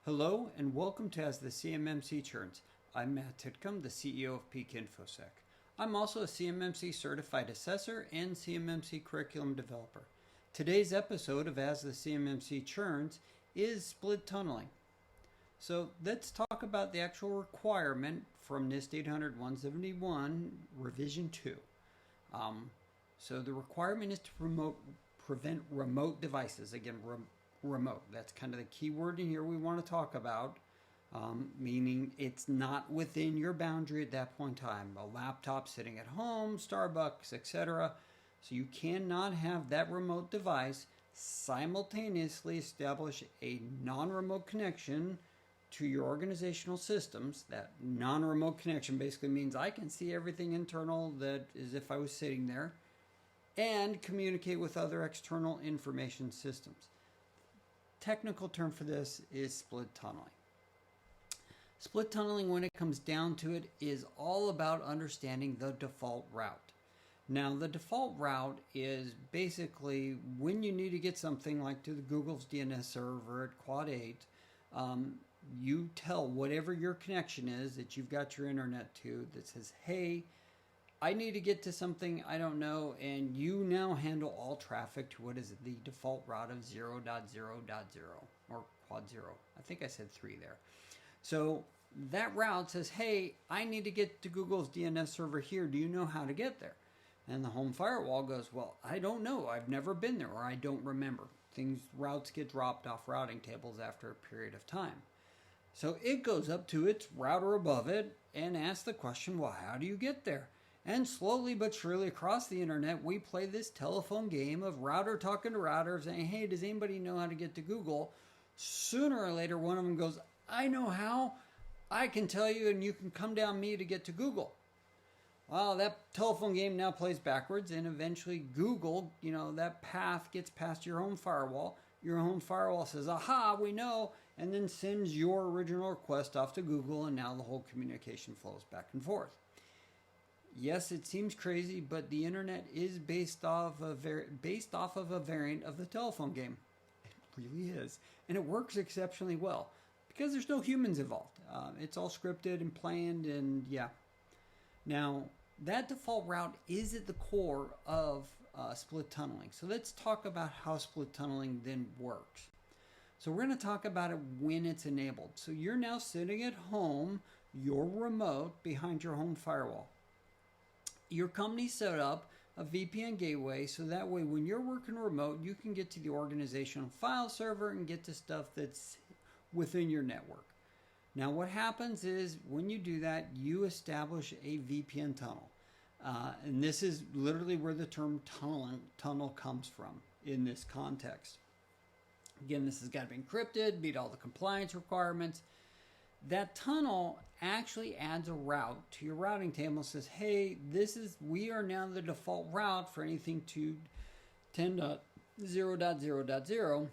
Hello and welcome to the CMMC Churns. I'm Matt Titcomb, the CEO of Peak InfoSec. I'm also a CMMC certified assessor and CMMC curriculum developer. Today's episode of As the CMMC Churns is split tunneling. So let's talk about the actual requirement from NIST 800-171 revision 2. So the requirement is to prevent remote devices. Again, remote. That's kind of the key word in here we want to talk about, meaning it's not within your boundary at that point in time. A laptop sitting at home, Starbucks, etc. So you cannot have that remote device simultaneously establish a non-remote connection to your organizational systems. That non-remote connection basically means I can see everything internal that is if I was sitting there and communicate with other external information systems. Technical term for this is split tunneling. Split tunneling, when it comes down to it, is all about understanding the default route. Now, the default route is basically when you need to get something like to the Google's DNS server at Quad 8, you tell whatever your connection is that you've got your internet to that says, hey, I need to get to something I don't know, and you now handle all traffic to what is the default route of 0.0.0 or quad 0. I think I said 3 there. So that route says, hey, I need to get to Google's DNS server here. Do you know how to get there? And the home firewall goes, well, I don't know. I've never been there, or I don't remember. Routes get dropped off routing tables after a period of time. So it goes up to its router above it and asks the question, well, how do you get there? And slowly but surely across the internet, we play this telephone game of router talking to router saying, hey, does anybody know how to get to Google? Sooner or later, one of them goes, I know how. I can tell you, and you can come down me to get to Google. Well, that telephone game now plays backwards, and eventually Google, that path gets past your home firewall. Your home firewall says, aha, we know, and then sends your original request off to Google, and now the whole communication flows back and forth. Yes, it seems crazy, but the internet is based off of a variant of the telephone game. It really is. And it works exceptionally well because there's no humans involved. It's all scripted and planned, and yeah. Now, that default route is at the core of split tunneling. So let's talk about how split tunneling then works. So we're going to talk about it when it's enabled. So you're now sitting at home, you're remote behind your home firewall. Your company set up a VPN gateway so that way when you're working remote, you can get to the organizational file server and get to stuff that's within your network. Now what happens is when you do that, you establish a VPN tunnel. And this is literally where the term tunnel comes from in this context. Again, this has got to be encrypted, meet all the compliance requirements. That tunnel actually adds a route to your routing table and says, hey, we are now the default route for anything to 10.0.0.0.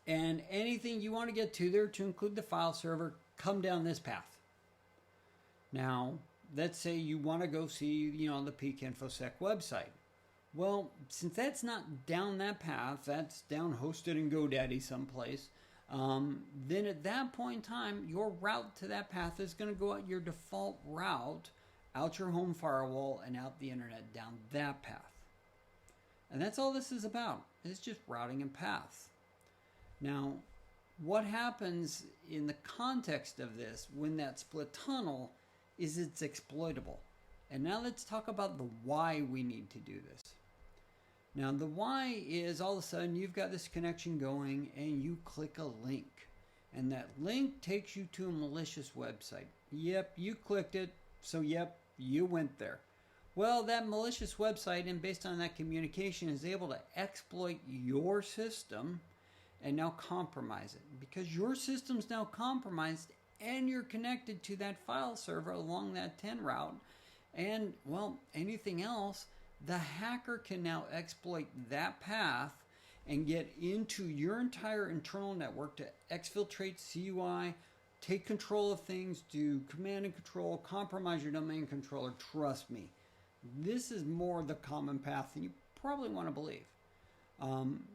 And anything you want to get to there to include the file server, come down this path. Now, let's say you want to go see, the Peak InfoSec website. Well, since that's not down that path, that's down hosted in GoDaddy someplace, then at that point in time, your route to that path is going to go out your default route, out your home firewall, and out the internet down that path. And that's all this is about. It's just routing and paths. Now, what happens in the context of this when that split tunnel is it's exploitable. And now let's talk about the why we need to do this. Now, the why is all of a sudden you've got this connection going and you click a link. And that link takes you to a malicious website. Yep, you clicked it, so yep, you went there. Well, that malicious website, and based on that communication, is able to exploit your system and now compromise it. Because your system's now compromised and you're connected to that file server along that 10 route. And, well, anything else, the hacker can now exploit that path and get into your entire internal network to exfiltrate CUI, take control of things, do command and control, compromise your domain controller. Trust me, this is more the common path than you probably want to believe.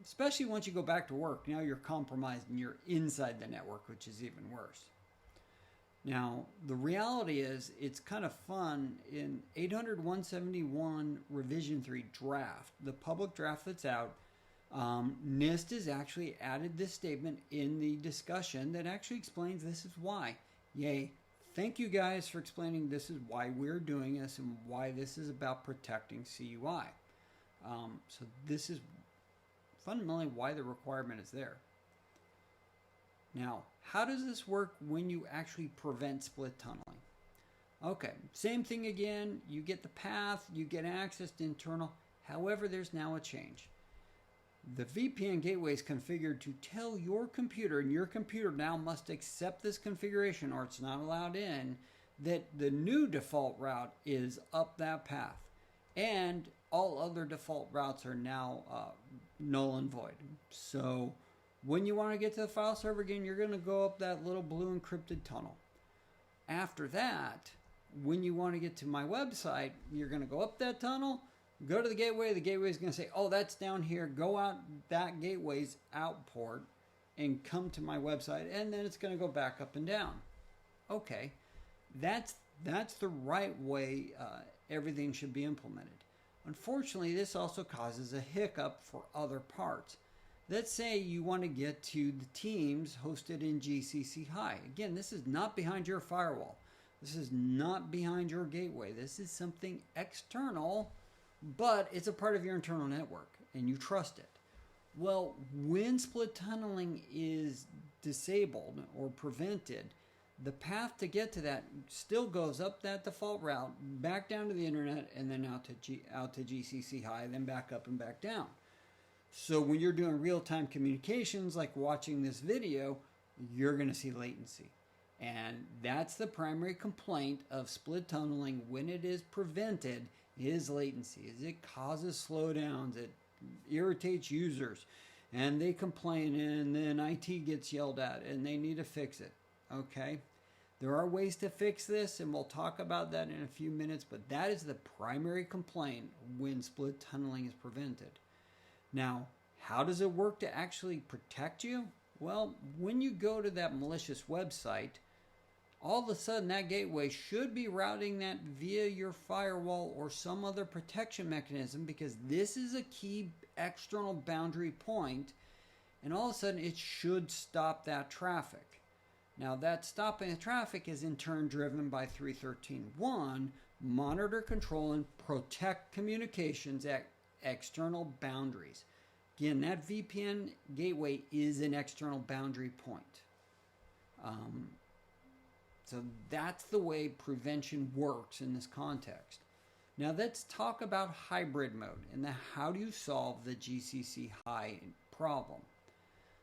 especially once you go back to work. Now you're compromised and you're inside the network, which is even worse. Now, the reality is it's kind of fun. In 800.171 revision 3 draft, the public draft that's out, NIST has actually added this statement in the discussion that actually explains this is why. Yay. Thank you guys for explaining this is why we're doing this and why this is about protecting CUI. So this is fundamentally why the requirement is there. Now, how does this work when you actually prevent split tunneling? Okay, same thing again. You get the path, you get access to internal. However, there's now a change. The VPN gateway is configured to tell your computer, and your computer now must accept this configuration or it's not allowed in, that the new default route is up that path. And all other default routes are now null and void. So when you want to get to the file server again, you're going to go up that little blue encrypted tunnel. After that, when you want to get to my website, you're going to go up that tunnel, go to the gateway. The gateway is going to say, oh, that's down here. Go out that gateway's out port and come to my website. And then it's going to go back up and down. Okay, that's the right way everything should be implemented. Unfortunately, this also causes a hiccup for other parts. Let's say you want to get to the teams hosted in GCC High. Again, this is not behind your firewall. This is not behind your gateway. This is something external, but it's a part of your internal network and you trust it. Well, when split tunneling is disabled or prevented, the path to get to that still goes up that default route, back down to the internet, and then out to GCC High, then back up and back down. So when you're doing real-time communications, like watching this video, you're going to see latency. And that's the primary complaint of split tunneling when it is prevented, is latency. Is it causes slowdowns, it irritates users, and they complain, and then IT gets yelled at, and they need to fix it. Okay? There are ways to fix this, and we'll talk about that in a few minutes, but that is the primary complaint when split tunneling is prevented. Now, how does it work to actually protect you? Well, when you go to that malicious website, all of a sudden that gateway should be routing that via your firewall or some other protection mechanism, because this is a key external boundary point, and all of a sudden it should stop that traffic. Now, that stopping the traffic is in turn driven by 3.13.1, monitor, control, and protect communications at external boundaries. Again, that VPN gateway is an external boundary point. So that's the way prevention works in this context. Now let's talk about hybrid mode and how do you solve the GCC high problem.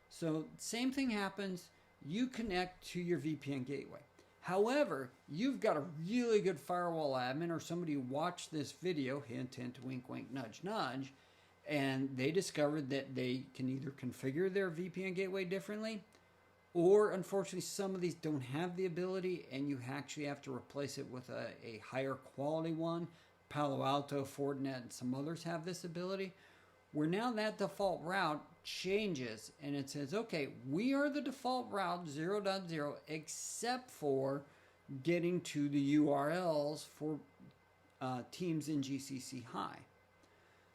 So same thing happens. You connect to your VPN gateway. However, you've got a really good firewall admin or somebody who watched this video, hint, hint, wink, wink, nudge, nudge, and they discovered that they can either configure their VPN gateway differently, or unfortunately some of these don't have the ability and you actually have to replace it with a higher quality one. Palo Alto, Fortinet, and some others have this ability, where now that default route changes and it says, okay, we are the default route 0.0 except for getting to the URLs for teams in GCC High.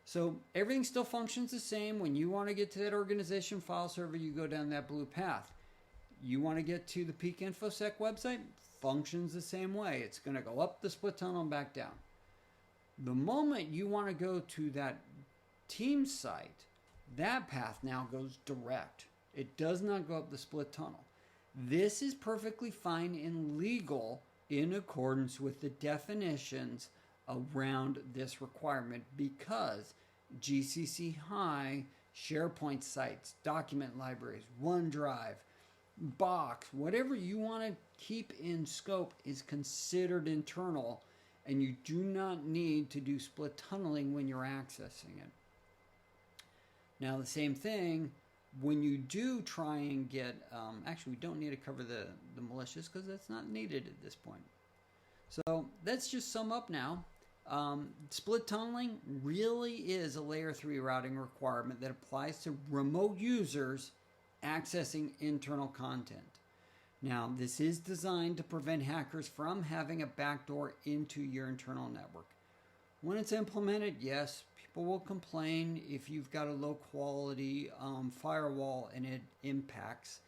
So everything still functions the same. When you want to get to that organization file server, you go down that blue path. You want to get to the Peak InfoSec website, functions the same way. It's going to go up the split tunnel and back down. The moment you want to go to that team site, that path now goes direct. It does not go up the split tunnel. This is perfectly fine and legal in accordance with the definitions around this requirement, because GCC High, SharePoint sites, document libraries, OneDrive, Box, whatever you want to keep in scope is considered internal, and you do not need to do split tunneling when you're accessing it. Now, the same thing, when you do try and get, actually we don't need to cover the malicious because that's not needed at this point. So let's just sum up now. Split tunneling really is a layer 3 routing requirement that applies to remote users accessing internal content. Now, this is designed to prevent hackers from having a backdoor into your internal network. When it's implemented, yes, people will complain if you've got a low quality firewall and it impacts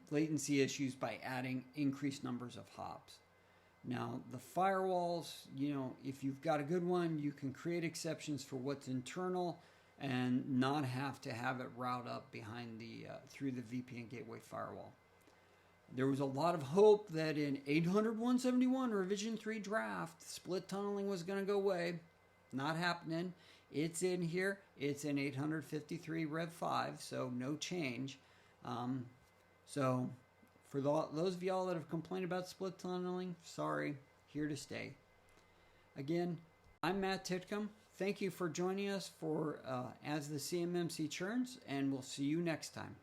latency issues by adding increased numbers of hops. Now, the firewalls, if you've got a good one, you can create exceptions for what's internal and not have to have it route up behind through the VPN gateway firewall. There was a lot of hope that in 800.171 revision 3 draft, split tunneling was going to go away. Not happening. It's in here. It's in 853 Rev 5, so no change. So for those of y'all that have complained about split tunneling, sorry, here to stay. Again, I'm Matt Titcomb. Thank you for joining us for as the CMMC Churns, and we'll see you next time.